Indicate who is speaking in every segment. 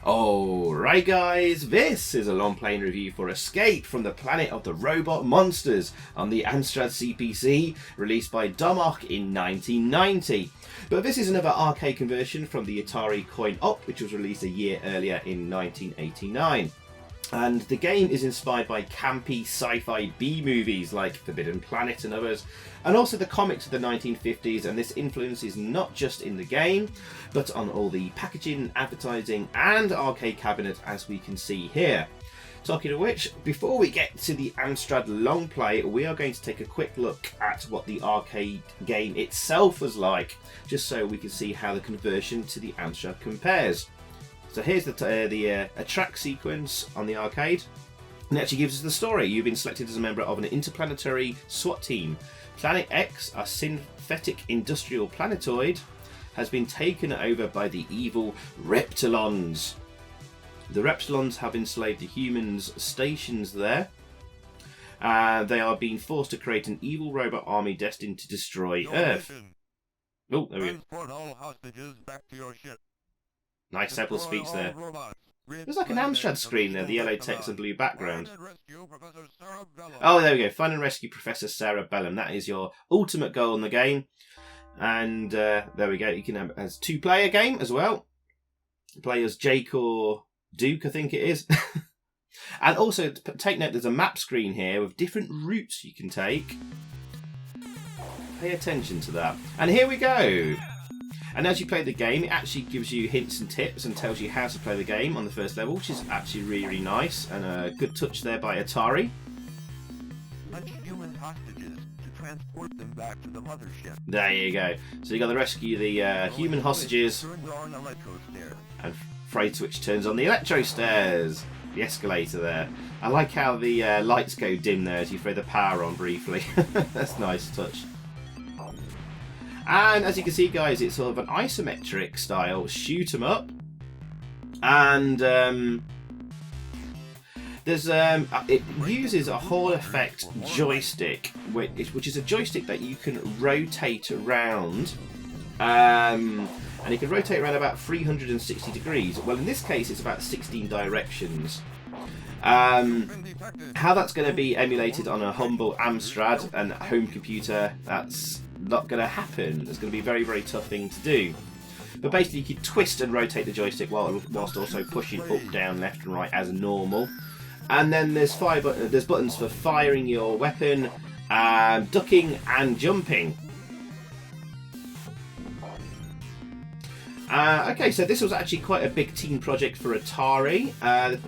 Speaker 1: Alright guys, this is a long-playing review for Escape from the Planet of the Robot Monsters on the Amstrad CPC, released by Domark in 1990. But this is another arcade conversion from the Atari coin-op, which was released a year earlier in 1989. And the game is inspired by campy sci-fi B-movies like Forbidden Planet and others, and also the comics of the 1950s, and this influence is not just in the game, but on all the packaging, advertising and arcade cabinet, as we can see here. Talking of which, before we get to the Amstrad Longplay, we are going to take a quick look at what the arcade game itself was like, just so we can see how the conversion to the Amstrad compares. So here's a track sequence on the arcade, and it actually gives us the story. You've been selected as a member of an interplanetary SWAT team. Planet X, a synthetic industrial planetoid, has been taken over by the evil Reptilons. The Reptilons have enslaved the humans' stations there. They are being forced to create an evil robot army destined to destroy Earth. Oh, there we go.
Speaker 2: Transport all hostages back to your ship.
Speaker 1: Nice sample speech there. There's like an Amstrad screen there, the yellow text and blue background. Oh, there we go. Find and rescue Professor Sarah Bellum. That is your ultimate goal in the game. And there we go. You can have as two-player game as well. Play as Jake or Duke, I think it is. And also, take note, there's a map screen here with different routes you can take. Pay attention to that. And here we go. And as you play the game, it actually gives you hints and tips and tells you how to play the game on the first level, which is actually really nice, and a good touch there by Atari.
Speaker 2: Punch human hostages to transport them back to the mothership.
Speaker 1: There you go. So you got to rescue the human hostages, and Freight Switch turns on the electro stairs, the escalator there. I like how the lights go dim there as you throw the power on briefly. That's a nice touch. And as you can see, guys, it's sort of an isometric style shoot 'em up, and there's it uses a Hall effect joystick, which is a joystick that you can rotate around, and you can rotate around about 360 degrees. Well, in this case, it's about 16 directions. How that's going to be emulated on a humble Amstrad and home computer, that's not going to happen. It's going to be a very, very tough thing to do. But basically, you can twist and rotate the joystick whilst also pushing up, down, left and right as normal. And then there's buttons for firing your weapon, ducking and jumping. Okay, so this was actually quite a big team project for Atari.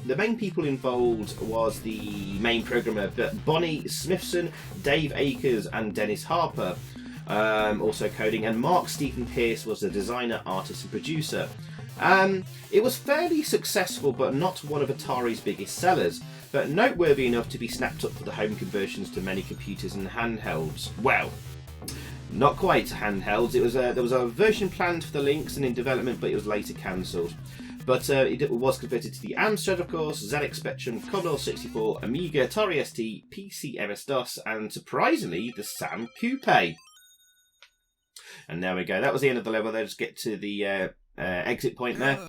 Speaker 1: The main people involved was the main programmer Bonnie Smithson, Dave Akers and Dennis Harper, also coding, and Mark Stephen Pierce was the designer, artist and producer. It was fairly successful, but not one of Atari's biggest sellers, but noteworthy enough to be snapped up for the home conversions to many computers and handhelds. Well, not quite handhelds. There was a version planned for the Lynx and in development, but it was later cancelled. But it was converted to the Amstrad, of course, ZX Spectrum, Commodore 64, Amiga, Atari ST, PC MS-DOS, and surprisingly, the Sam Coupe. And there we go. That was the end of the level. They just get to the exit point there.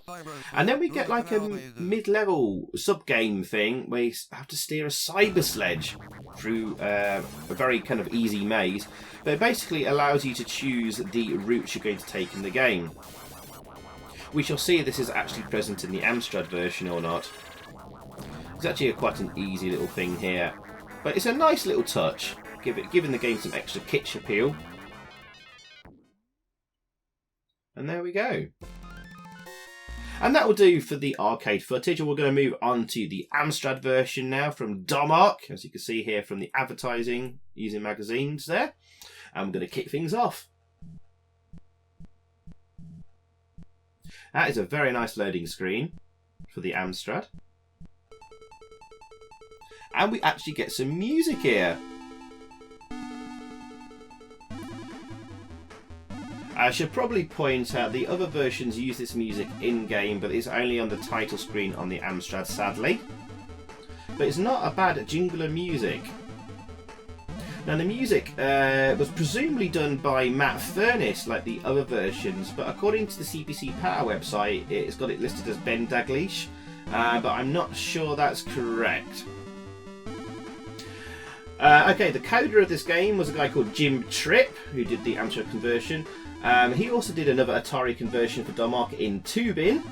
Speaker 1: And then we get like a mid-level sub-game thing where you have to steer a cyber sledge through a very kind of easy maze. But it basically allows you to choose the route you're going to take in the game. We shall see if this is actually present in the Amstrad version or not. It's actually quite an easy little thing here. But it's a nice little touch, giving the game some extra kitsch appeal. And there we go. And that will do for the arcade footage, and we're going to move on to the Amstrad version now from Domark, as you can see here from the advertising using magazines there. And we're going to kick things off. That is a very nice loading screen for the Amstrad. And we actually get some music here. I should probably point out the other versions use this music in-game, but it's only on the title screen on the Amstrad, sadly. But it's not a bad jingle of music. Now the music was presumably done by Matt Furness, like the other versions, but according to the CPC Power website, it's got it listed as Ben Daglish, but I'm not sure that's correct. Okay, the coder of this game was a guy called Jim Tripp, who did the Amstrad conversion. He also did another Atari conversion for Domark in 2-bin,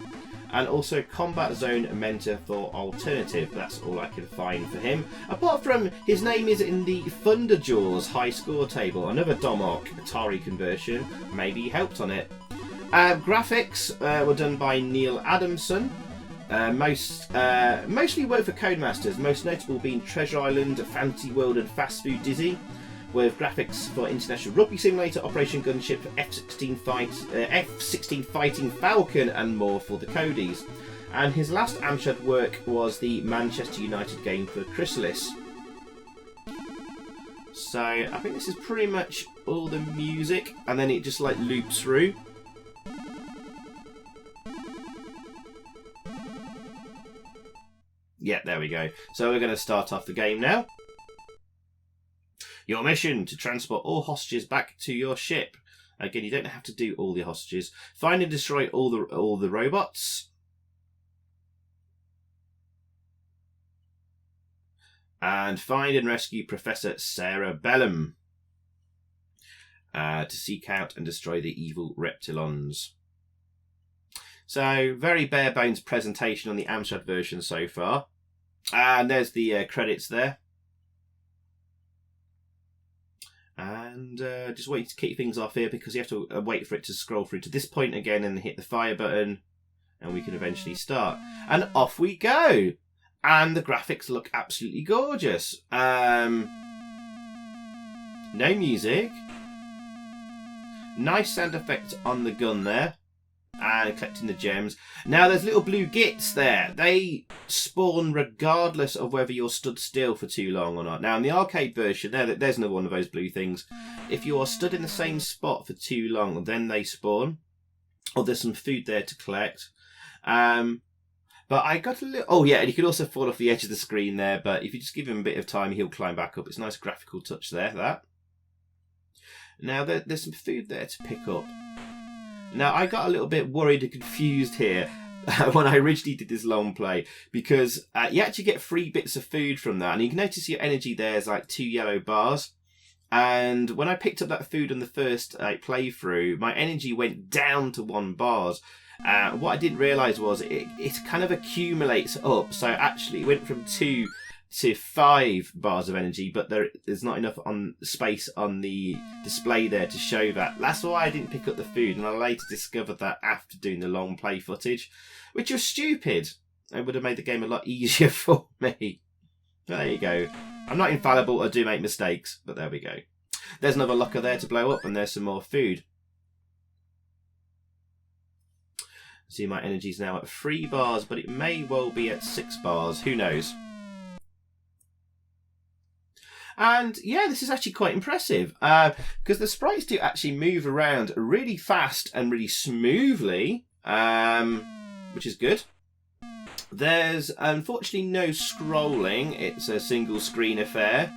Speaker 1: and also Combat Zone Mentor for Alternative. That's all I could find for him. Apart from his name is in the Thunder Jaws high score table, another Domark Atari conversion. Maybe he helped on it. Graphics were done by Neil Adamson. Mostly worked for Codemasters, most notable being Treasure Island, Fantasy World and Fast Food Dizzy, with graphics for International Rugby Simulator, Operation Gunship, F-16 Fighting Falcon and more for the Codies. And his last Amstrad work was the Manchester United game for Chrysalis. So I think this is pretty much all the music, and then it just like loops through. Yeah, there we go. So we're going to start off the game now. Your mission: to transport all hostages back to your ship. Again, you don't have to do all the hostages. Find and destroy all the robots. And find and rescue Professor Sarah Bellum. To seek out and destroy the evil reptilons. So, very bare bones presentation on the Amstrad version so far. And there's the credits there. And just wait to kick things off here because you have to wait for it to scroll through to this point again and hit the fire button. And we can eventually start. And off we go! And the graphics look absolutely gorgeous. No music. Nice sound effect on the gun there. And collecting the gems. Now there's little blue gits there. They spawn regardless of whether you're stood still for too long or not. Now in the arcade version, there's another one of those blue things. If you are stood in the same spot for too long, then they spawn. Or there's some food there to collect. But I got a little... Oh yeah, and you can also fall off the edge of the screen there. But if you just give him a bit of time, he'll climb back up. It's a nice graphical touch there, that. Now there's some food there to pick up. Now, I got a little bit worried and confused here when I originally did this long play because you actually get 3 bits of food from that. And you can notice your energy there is like 2 yellow bars. And when I picked up that food on the first playthrough, my energy went down to 1 bars. What I didn't realise was it kind of accumulates up. So actually it went from 2 to 5 bars of energy, but there's not enough space on the display there to show that. That's why I didn't pick up the food, and I later discovered that after doing the long play footage, which was stupid. It would have made the game a lot easier for me. There you go. I'm not infallible, I do make mistakes, but there we go. There's another locker there to blow up, and there's some more food. See, my energy's now at 3 bars, but it may well be at 6 bars. Who knows? And yeah, this is actually quite impressive because the sprites do actually move around really fast and really smoothly, which is good. There's unfortunately no scrolling. It's a single screen affair,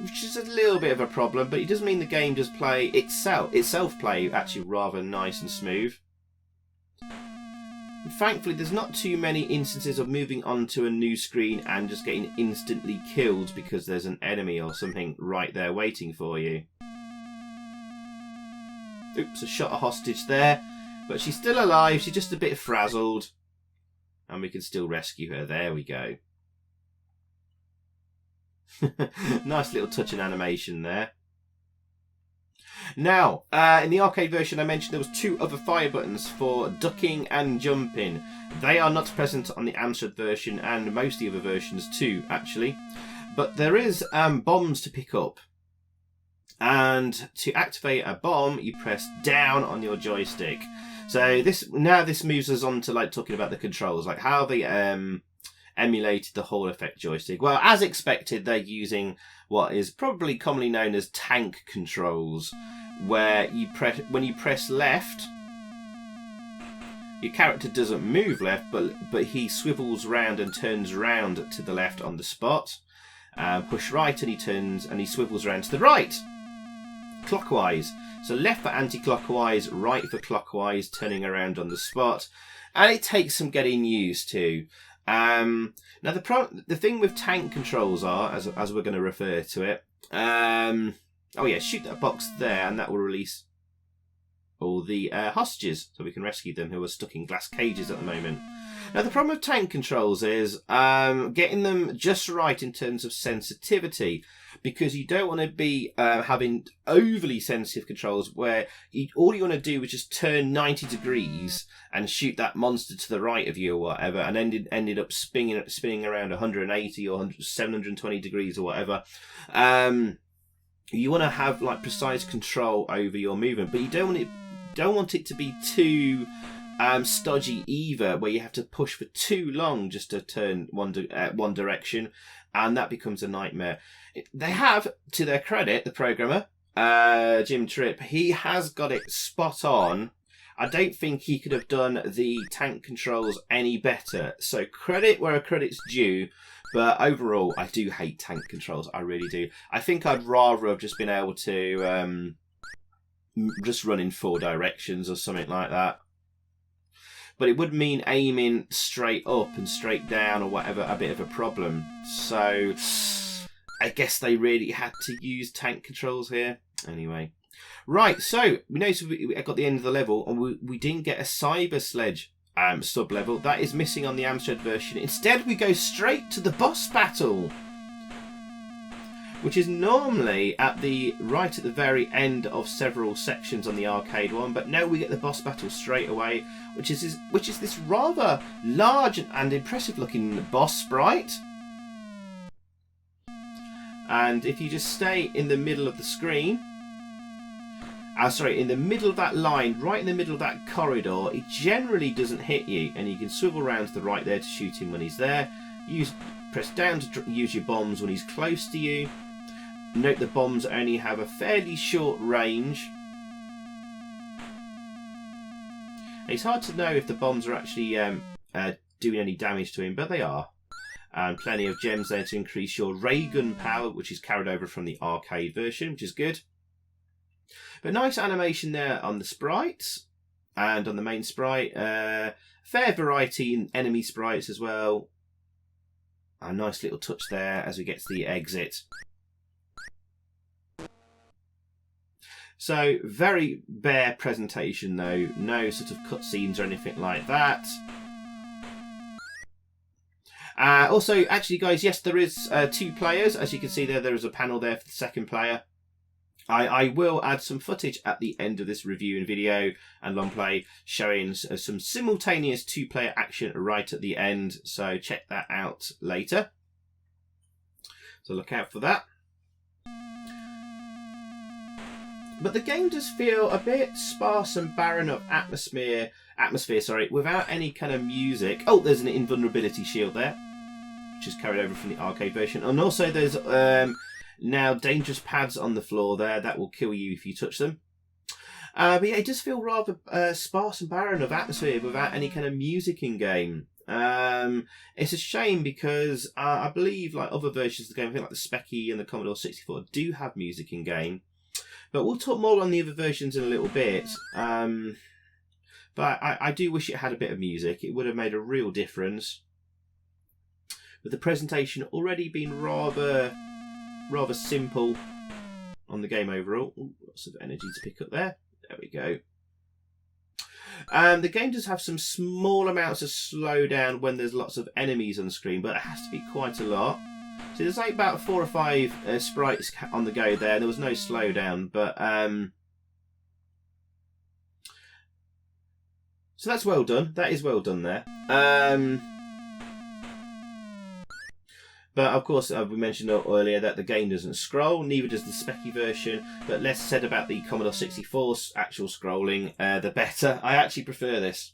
Speaker 1: which is a little bit of a problem, but it does mean the game does play itself play actually rather nice and smooth. And thankfully, there's not too many instances of moving onto a new screen and just getting instantly killed because there's an enemy or something right there waiting for you. Oops, I shot a hostage there, but she's still alive. She's just a bit frazzled, and we can still rescue her. There we go. Nice little touch and animation there. Now, in the arcade version I mentioned there was 2 other fire buttons for ducking and jumping. They are not present on the Amstrad version and most of the other versions too, actually. But there is bombs to pick up. And to activate a bomb, you press down on your joystick. So this moves us on to like talking about the controls, like how they emulated the Hall Effect joystick. Well, as expected, they're using what is probably commonly known as tank controls, where when you press left, your character doesn't move left, but he swivels round and turns round to the left on the spot. Push right and he turns and he swivels around to the right. Clockwise. So left for anti-clockwise, right for clockwise, turning around on the spot. And it takes some getting used to. Now the thing with tank controls are, as we're going to refer to it, oh yeah, shoot that box there and that will release all the hostages so we can rescue them who are stuck in glass cages at the moment. Now the problem with tank controls is getting them just right in terms of sensitivity, because you don't want to be having overly sensitive controls where all you want to do is just turn 90 degrees and shoot that monster to the right of you or whatever, and ended up spinning around 180 or 720 degrees or whatever. You want to have like precise control over your movement, but you don't want it to be too stodgy either, where you have to push for too long just to turn one direction, and that becomes a nightmare. They have, to their credit, the programmer, Jim Tripp, he has got it spot on. I don't think he could have done the tank controls any better. So credit where credit's due, but overall, I do hate tank controls. I really do. I think I'd rather have just been able to just run in 4 directions or something like that. But it would mean aiming straight up and straight down or whatever a bit of a problem. So I guess they really had to use tank controls here. Anyway. Right, so we noticed we got the end of the level and we didn't get a cyber sledge sub-level. That is missing on the Amstrad version. Instead, we go straight to the boss battle, which is normally right at the very end of several sections on the arcade one, but no, we get the boss battle straight away, which is this rather large and impressive looking boss sprite. And if you just stay in the middle of the screen, in the middle of that line, right in the middle of that corridor, it generally doesn't hit you, and you can swivel around to the right there to shoot him when he's there. Press down to use your bombs when he's close to you. Note the bombs only have a fairly short range. It's hard to know if the bombs are actually doing any damage to him, but they are. And plenty of gems there to increase your ray gun power, which is carried over from the arcade version, which is good. But nice animation there on the sprites and on the main sprite. Fair variety in enemy sprites as well. A nice little touch there as we get to the exit. So, very bare presentation though. No sort of cutscenes or anything like that. Also, actually guys, yes, there is 2 players. As you can see there is a panel there for the second player. I will add some footage at the end of this review and video and long play showing some simultaneous 2-player action right at the end. So check that out later. So look out for that. But the game does feel a bit sparse and barren of atmosphere, without any kind of music. Oh, there's an invulnerability shield there, which is carried over from the arcade version. And also there's now dangerous pads on the floor there that will kill you if you touch them. But yeah, it does feel rather sparse and barren of atmosphere without any kind of music in game. It's a shame because I believe like other versions of the game, I think like the Specky and the Commodore 64 do have music in game. But we'll talk more on the other versions in a little bit. But I do wish it had a bit of music. It would have made a real difference. With the presentation already being rather simple on the game overall. Ooh, lots of energy to pick up there. There we go. The game does have some small amounts of slowdown when there's lots of enemies on the screen, but it has to be quite a lot. So there's like about 4 or 5 sprites on the go there. There was no slowdown, but so that's well done. That is well done there. But of course, we mentioned earlier that the game doesn't scroll, neither does the Specky version. But less said about the Commodore 64's actual scrolling, the better. I actually prefer this.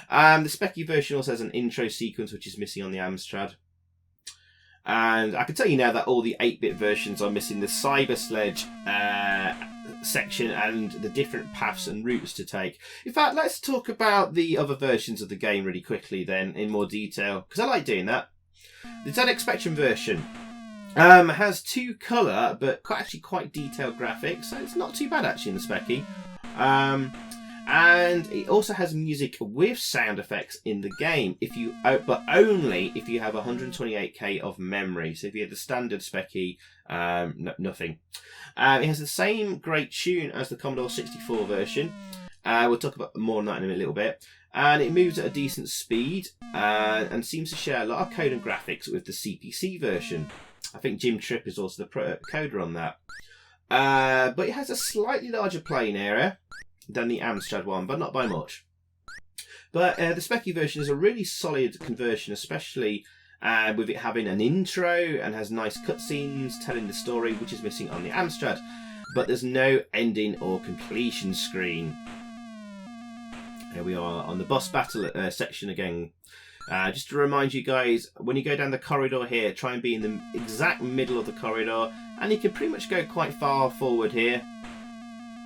Speaker 1: The Specky version also has an intro sequence, which is missing on the Amstrad. And I can tell you now that all the 8-bit versions are missing the Cyber Sledge section and the different paths and routes to take. In fact, let's talk about the other versions of the game really quickly then, in more detail, because I like doing that. The ZX Spectrum version. Has 2 colour, but actually quite detailed graphics, so it's not too bad actually in the Specky. And it also has music with sound effects in the game, but only if you have 128k of memory. So if you had the standard Specky, nothing. It has the same great tune as the Commodore 64 version. We'll talk about more on that in a little bit. And it moves at a decent speed and seems to share a lot of code and graphics with the CPC version. I think Jim Tripp is also the coder on that. But it has a slightly larger playing area than the Amstrad one, but not by much. But the Specky version is a really solid conversion, especially with it having an intro and has nice cutscenes telling the story, which is missing on the Amstrad. But there's no ending or completion screen. Here we are on the boss battle section again. Just to remind you guys, when you go down the corridor here, try and be in the exact middle of the corridor, and you can pretty much go quite far forward here,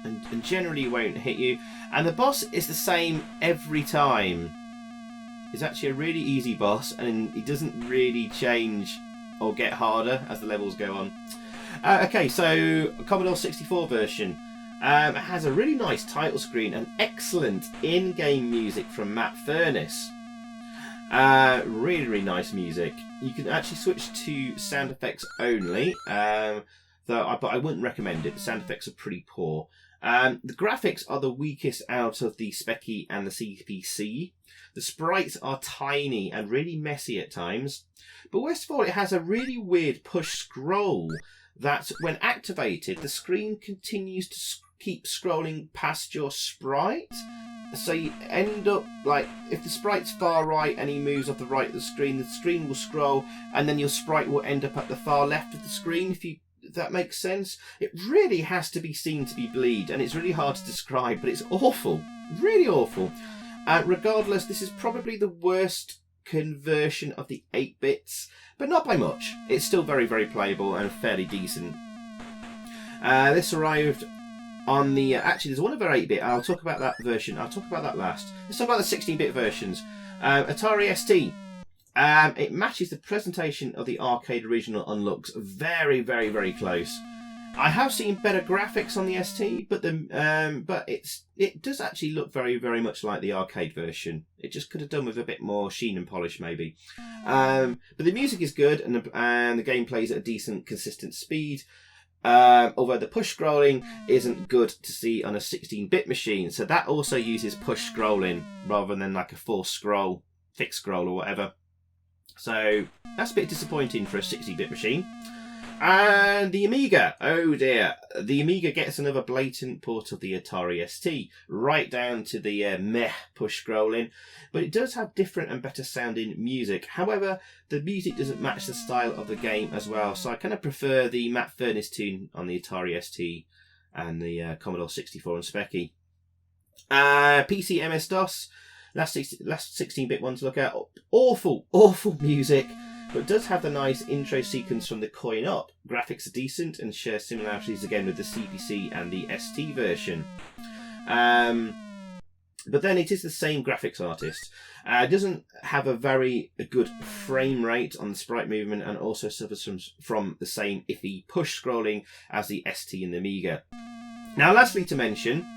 Speaker 1: and generally won't hit you. And the boss is the same every time. It's actually a really easy boss, and it doesn't really change or get harder as the levels go on. Okay, so Commodore 64 version. It has a really nice title screen and excellent in-game music from Matt Furness. Really nice music. You can actually switch to sound effects only, but I wouldn't recommend it. The sound effects are pretty poor. The graphics are the weakest out of the Specky and the CPC. The sprites are tiny and really messy at times. But worst of all, it has a really weird push scroll that, when activated, the screen continues to keep scrolling past your sprite. So you end up, like, if the sprite's far right and he moves off the right of the screen will scroll, and then your sprite will end up at the far left of the screen, if that makes sense. It really has to be seen to be bleed, and it's really hard to describe, but it's awful. Really awful. Regardless, this is probably the worst conversion of the 8-bits, but not by much. It's still very, very playable and fairly decent. This arrived on the... actually, there's one of our 8-bit. I'll talk about that version. I'll talk about that last. Let's talk about the 16-bit versions. Atari ST. It matches the presentation of the arcade original and looks very, very, very close. I have seen better graphics on the ST, but it does actually look very, very much like the arcade version. It just could have done with a bit more sheen and polish, maybe. But the music is good, and the game plays at a decent, consistent speed. Although the push scrolling isn't good to see on a 16-bit machine, so that also uses push scrolling rather than like a forced scroll, fixed scroll or whatever. So that's a bit disappointing for a 60-bit machine. And the Amiga, oh dear, the Amiga gets another blatant port of the Atari ST, right down to the meh push scrolling, but it does have different and better sounding music. However, the music doesn't match the style of the game as well, so I kind of prefer the Matt Furness tune on the Atari ST and the Commodore 64 and Specky. PC MS-DOS, last 16-bit one to look at. Awful music. But it does have the nice intro sequence from the Coin Up. Graphics are decent and share similarities again with the CPC and the ST version. But then it is the same graphics artist. It doesn't have a very good frame rate on the sprite movement, and also suffers from the same iffy push scrolling as the ST and the Amiga. Now, lastly to mention,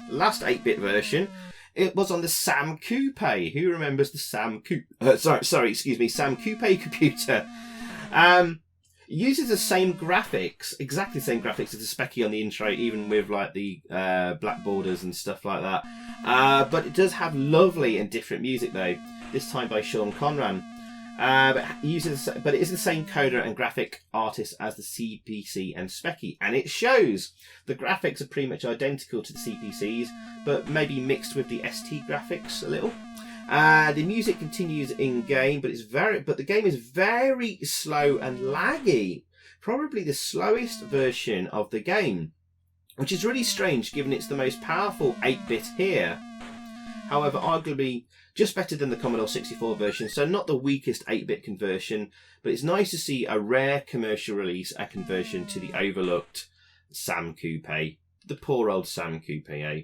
Speaker 1: last 8-bit version, it was on the Sam Coupe. Who remembers the Sam Coupe? Sam Coupe computer. Uses the same graphics, exactly the same graphics as the Specky on the intro, even with like the black borders and stuff like that. But it does have lovely and different music though. This time by Sean Conran. But it is the same coder and graphic artist as the CPC and Specky, and it shows. The graphics are pretty much identical to the CPCs, but maybe mixed with the ST graphics a little. The music continues in game, but the game is very slow and laggy. Probably the slowest version of the game, which is really strange given it's the most powerful 8-bit here. However, arguably just better than the Commodore 64 version, so not the weakest 8-bit conversion, but it's nice to see a rare commercial release, a conversion to the overlooked Sam Coupe. The poor old Sam Coupe, eh?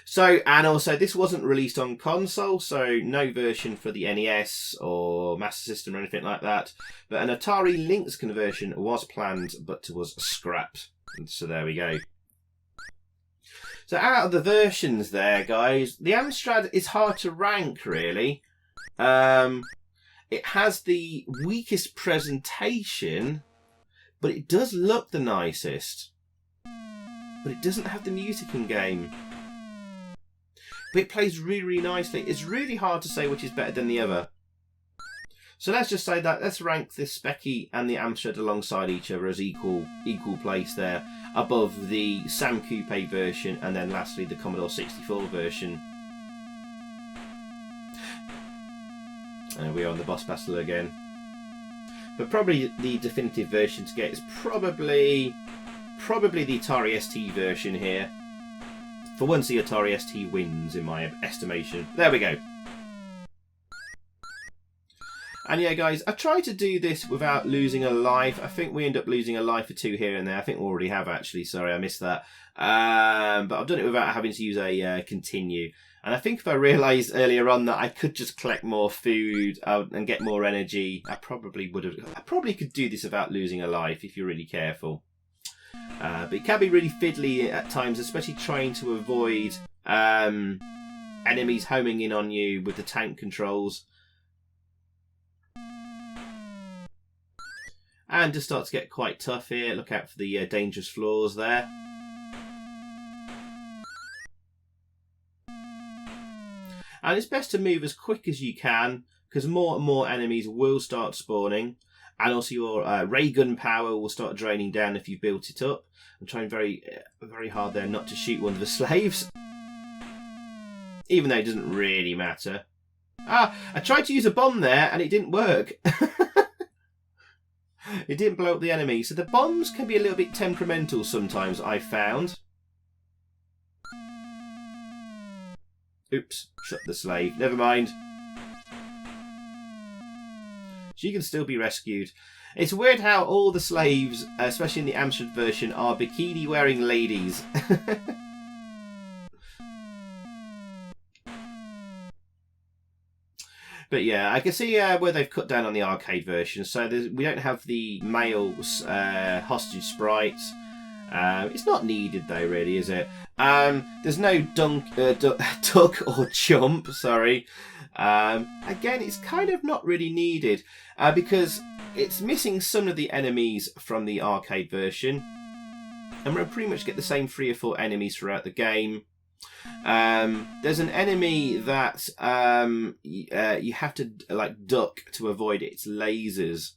Speaker 1: So, and also this wasn't released on console, so no version for the NES or Master System or anything like that. But an Atari Lynx conversion was planned, but was scrapped. And so there we go. So out of the versions there, guys, the Amstrad is hard to rank, really. It has the weakest presentation, but it does look the nicest. But it doesn't have the music in game. But it plays really, really nicely. It's really hard to say which is better than the other. So let's just say that. Let's rank this Specky and the Amstrad alongside each other as equal place there, above the Sam Coupe version, and then lastly the Commodore 64 version. And we are on the Boss Battle again. But probably the definitive version to get is probably the Atari ST version here. For once, the Atari ST wins, in my estimation. There we go. And yeah, guys, I tried to do this without losing a life. I think we end up losing a life or two here and there. I think we already have, actually. Sorry, I missed that. But I've done it without having to use a continue. And I think if I realised earlier on that I could just collect more food and get more energy, I probably could do this without losing a life if you're really careful. But it can be really fiddly at times, especially trying to avoid enemies homing in on you with the tank controls. And just start to get quite tough here. Look out for the dangerous floors there. And it's best to move as quick as you can, because more and more enemies will start spawning. And also your ray gun power will start draining down if you've built it up. I'm trying very, very hard there not to shoot one of the slaves. Even though it doesn't really matter. Ah, I tried to use a bomb there and it didn't work. It didn't blow up the enemy. So the bombs can be a little bit temperamental sometimes, I've found. Oops, shot the slave. Never mind. She can still be rescued. It's weird how all the slaves, especially in the Amstrad version, are bikini-wearing ladies. But yeah, I can see where they've cut down on the arcade version. So we don't have the male hostage sprites. It's not needed though, really, is it? There's no duck or chump, sorry. Again, it's kind of not really needed because it's missing some of the enemies from the arcade version. And we'll pretty much get the same 3 or 4 enemies throughout the game. There's an enemy that you have to duck to avoid its lasers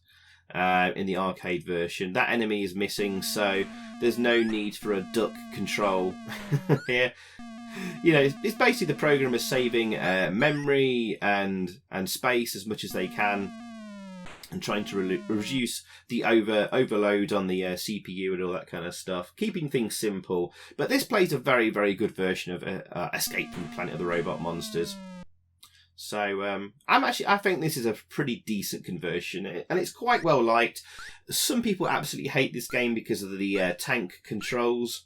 Speaker 1: in the arcade version. That enemy is missing, so there's no need for a duck control here. You know, it's basically the programmers saving memory and space as much as they can, and trying to reduce the overload on the CPU and all that kind of stuff, keeping things simple. But this plays a very, very good version of Escape from the Planet of the Robot Monsters. So I think this is a pretty decent conversion, and it's quite well liked. Some people absolutely hate this game because of the tank controls.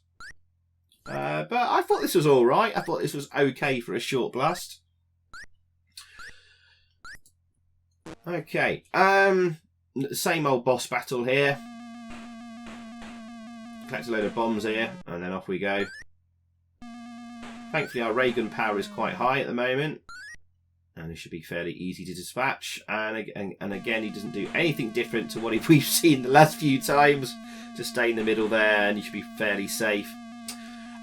Speaker 1: But I thought this was all right. I thought this was okay for a short blast. Okay, same old boss battle here. Collect a load of bombs here, and then off we go. Thankfully, our ray gun power is quite high at the moment, and it should be fairly easy to dispatch. And again, he doesn't do anything different to what we've seen the last few times. Just stay in the middle there, and you should be fairly safe.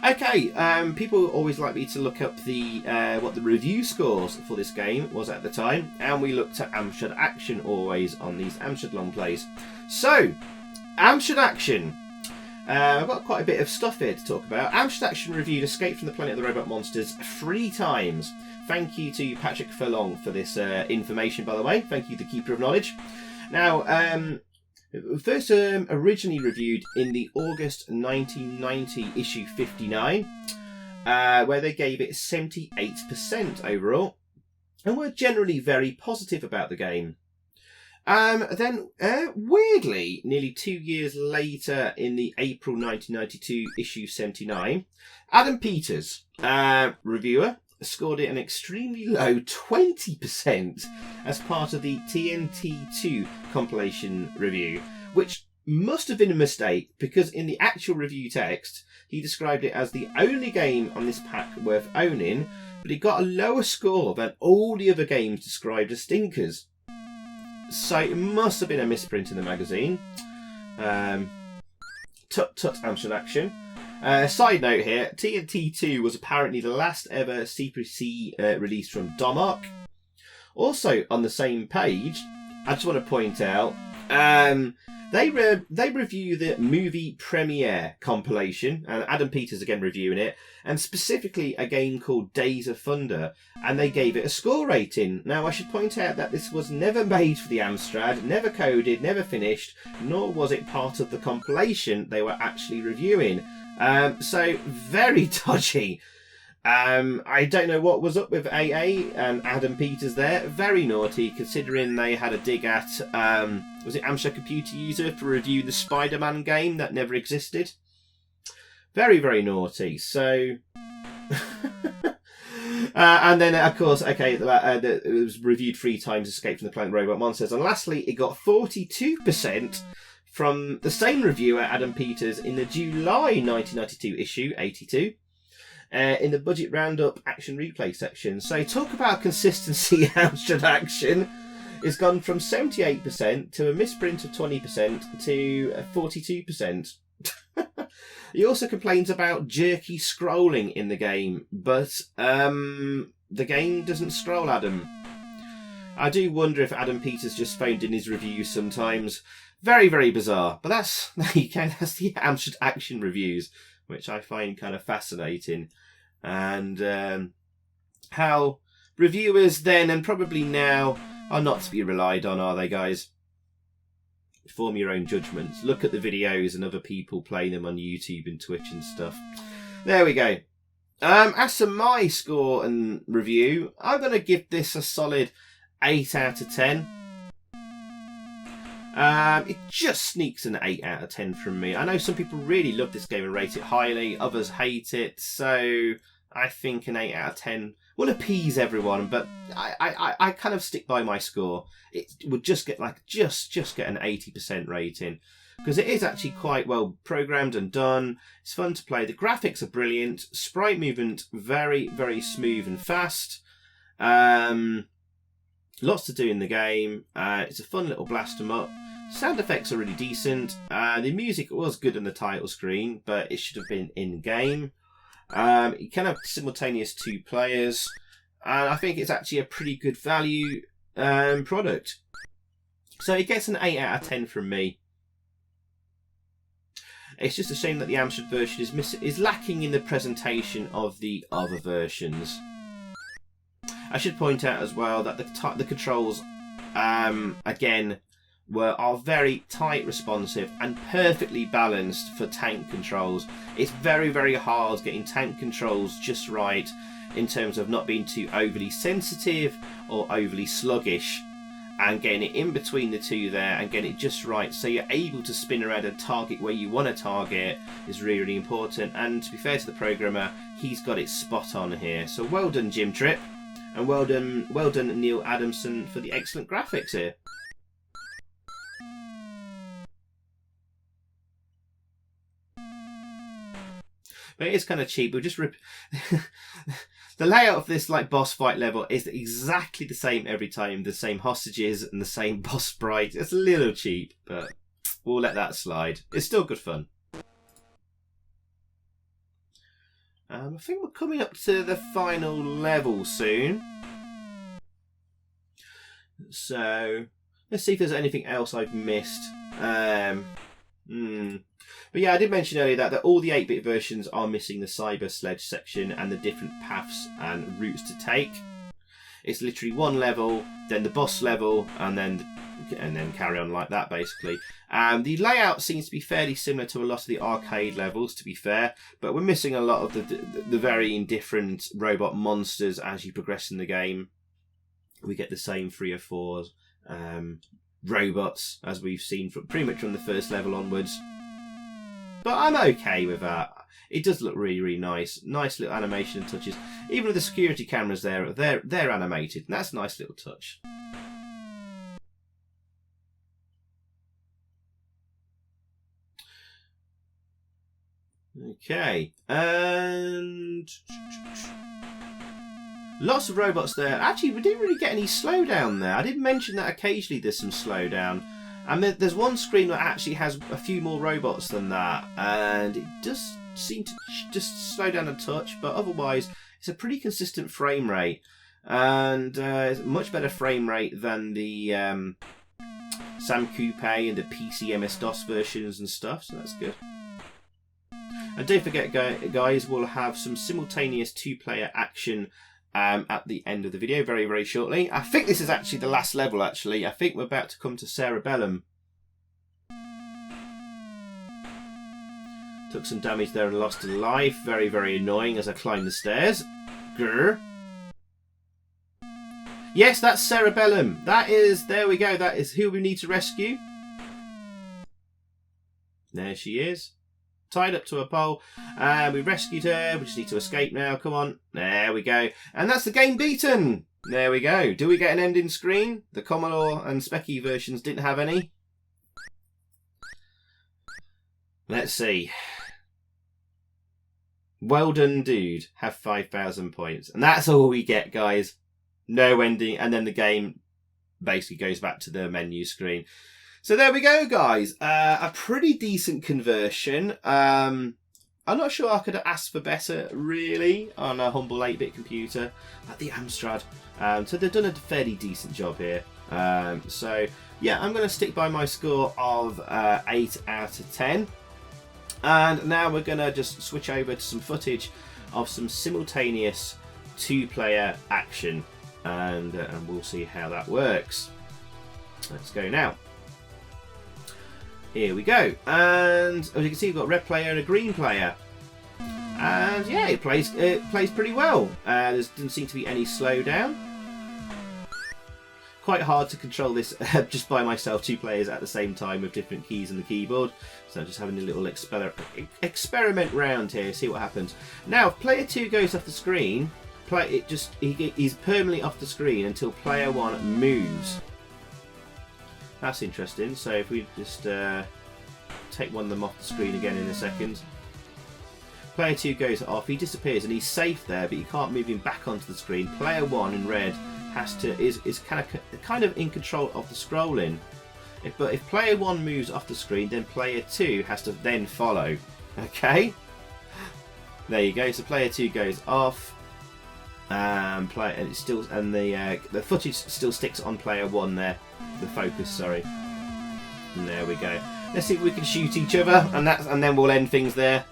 Speaker 1: Okay, people always like me to look up the what the review scores for this game was at the time, and we looked at Amstrad Action always on these Amstrad long plays. So, Amstrad Action. I've got quite a bit of stuff here to talk about. Amstrad Action reviewed Escape from the Planet of the Robot Monsters 3 times. Thank you to Patrick Furlong for this information, by the way. Thank you, the Keeper of Knowledge. Now, first originally reviewed in the August 1990 issue 59, where they gave it 78% overall, and were generally very positive about the game. Then, weirdly, nearly 2 years later, in the April 1992 issue 79, Adam Peters, reviewer, scored it an extremely low 20% as part of the TNT2 compilation review, which must have been a mistake, because in the actual review text, he described it as the only game on this pack worth owning, but it got a lower score than all the other games described as stinkers. So it must have been a misprint in the magazine. Tut Amstrad Action. Side note here, TNT2 was apparently the last ever CPC release from Domark. Also on the same page, I just want to point out, they review the movie premiere compilation, and Adam Peters again reviewing it, and specifically a game called Days of Thunder, and they gave it a score rating. Now I should point out that this was never made for the Amstrad, never coded, never finished, nor was it part of the compilation they were actually reviewing. So very dodgy. I don't know what was up with AA and Adam Peters there. Very naughty, considering they had a dig at, was it Amstrad Computer User to review the Spider-Man game that never existed? Very, very naughty. So, and then of course, okay, it was reviewed 3 times. Escape from the Planet Robot Monsters, and lastly, it got 42% from the same reviewer, Adam Peters, in the July 1992 issue 82. In the budget roundup action replay section. So talk about consistency. Amstrad Action has gone from 78% to a misprint of 20% to 42%. He also complains about jerky scrolling in the game, but the game doesn't scroll, Adam. I do wonder if Adam Peters just phoned in his reviews sometimes. Very, very bizarre. But that's the Amstrad Action reviews, which I find kind of fascinating. And how reviewers then and probably now are not to be relied on, are they, guys? Form your own judgments. Look at the videos and other people playing them on YouTube and Twitch and stuff. There we go. As for my score and review, I'm going to give this a solid 8 out of 10. It just sneaks an 8 out of 10 from me. I know some people really love this game and rate it highly, others hate it, so I think an 8 out of 10 will appease everyone, but I kind of stick by my score. It would just get just get an 80% rating, because it is actually quite well programmed and done. It's fun to play. The graphics are brilliant. Sprite movement very, very smooth and fast. Lots to do in the game. It's a fun little blast 'em up. Sound effects are really decent. The music was good on the title screen, but it should have been in game. You can have simultaneous 2 players, and I think it's actually a pretty good value product. So it gets an 8 out of 10 from me. It's just a shame that the Amstrad version is lacking in the presentation of the other versions. I should point out as well that the controls, again, are very tight, responsive, and perfectly balanced for tank controls. It's very, very hard getting tank controls just right in terms of not being too overly sensitive or overly sluggish, and getting it in between the two there and getting it just right so you're able to spin around and target where you want to target is really, really important. And to be fair to the programmer, he's got it spot on here. So well done, Jim Tripp, and well done Neil Adamson for the excellent graphics here. But it is kind of cheap. We'll just the layout of this boss fight level is exactly the same every time. The same hostages and the same boss sprite. It's a little cheap, but we'll let that slide. It's still good fun. I think we're coming up to the final level soon. So let's see if there's anything else I've missed. But yeah, I did mention earlier that all the 8-bit versions are missing the cyber sledge section and the different paths and routes to take. It's literally one level, then the boss level, and then carry on like that, basically. The layout seems to be fairly similar to a lot of the arcade levels, to be fair, but we're missing a lot of the varying different robot monsters as you progress in the game. We get the same 3 or 4 robots, as we've seen from pretty much from the first level onwards. But I'm okay with that. It does look really, really nice. Nice little animation and touches. Even with the security cameras there, they're animated. And that's a nice little touch. Okay, and lots of robots there. Actually, we didn't really get any slowdown there. I did mention that occasionally there's some slowdown. And there's one screen that actually has a few more robots than that. And it does seem to just slow down a touch. But otherwise, it's a pretty consistent frame rate. And it's a much better frame rate than the Sam Coupe and the PC MS-DOS versions and stuff. So that's good. And don't forget, guys, we'll have some simultaneous two-player action at the end of the video very, very shortly. I think this is actually the last level, actually. I think we're about to come to Cerebellum. Took some damage there and lost a life. Very, very annoying as I climb the stairs. Grr. Yes, that's Cerebellum. That is, there we go. That is who we need to rescue. There she is. Tied up to a pole. We rescued her. We just need to escape now. Come on. There we go. And that's the game beaten. There we go. Do we get an ending screen? The Commodore and Specky versions didn't have any. Let's see. Well done, dude. Have 5,000 points. And that's all we get, guys. No ending. And then the game basically goes back to the menu screen. So there we go, guys. A pretty decent conversion. I'm not sure I could have asked for better, really, on a humble 8-bit computer like the Amstrad. So they've done a fairly decent job here. So, yeah, I'm going to stick by my score of 8 out of 10. And now we're going to just switch over to some footage of some simultaneous two-player action. And we'll see how that works. Let's go now. Here we go, and as you can see, we've got a red player and a green player, and yeah, it plays pretty well. There doesn't seem to be any slowdown. Quite hard to control this just by myself, two players at the same time with different keys on the keyboard. So I'm just having a little experiment round here, see what happens. Now, if player 2 goes off the screen, he's permanently off the screen until player 1 moves. That's interesting. So if we just take one of them off the screen again in a second. Player 2 goes off, he disappears and he's safe there, but you can't move him back onto the screen. Player 1 in red is kind of in control of the scrolling. But if player 1 moves off the screen, then player 2 has to then follow. Okay? There you go. So player 2 goes off. The footage still sticks on player 1 there. The focus, sorry. And there we go. Let's see if we can shoot each other, and then we'll end things there.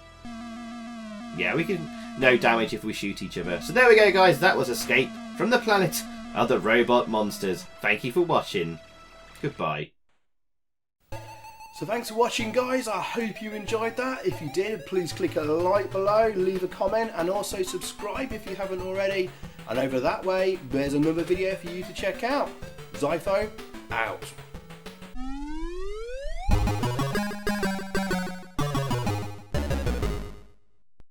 Speaker 1: Yeah, we can. No damage if we shoot each other. So there we go, guys. That was Escape from the Planet of the Robot Monsters. Thank you for watching. Goodbye. So thanks for watching, guys. I hope you enjoyed that. If you did, please click a like below, leave a comment, and also subscribe if you haven't already. And over that way, there's another video for you to check out. Xyphoe, out.